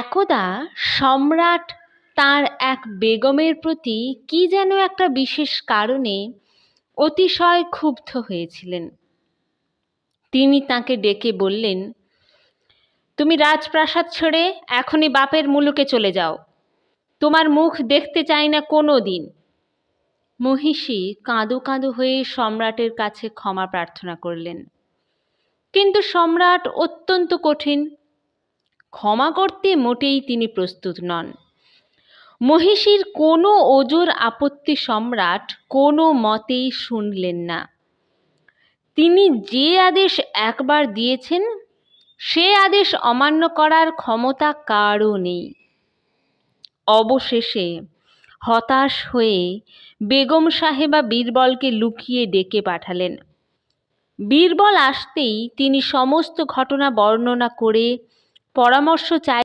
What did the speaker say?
একদা সম্রাট তার এক বেগমের প্রতি কি যেন একটা বিশেষ কারণে অতিশয় ক্ষুব্ধ হয়েছিলেন। তিনি তাকে ডেকে বললেন, তুমি রাজপ্রাসাদ ছেড়ে এখনই বাপের মুলুকে চলে যাও, তোমার মুখ দেখতে চাই না কোনো দিন। মহিষী কাঁদো কাঁদো হয়ে সম্রাটের কাছে ক্ষমা প্রার্থনা করলেন, কিন্তু সম্রাট অত্যন্ত কঠিন, ক্ষমা করতে মোটেই তিনি প্রস্তুত নন। মহিষীর কোনো ওজর আপত্তি সম্রাট কোনো মতেই শুনলেন না। তিনি যে আদেশ একবার দিয়েছেন সে আদেশ অমান্য করার ক্ষমতা কারও নেই। অবশেষে হতাশ হয়ে বেগম সাহেবা বীরবলকে লুকিয়ে ডেকে পাঠালেন। বীরবল আসতেই তিনি সমস্ত ঘটনা বর্ণনা করে পরামর্শ চাই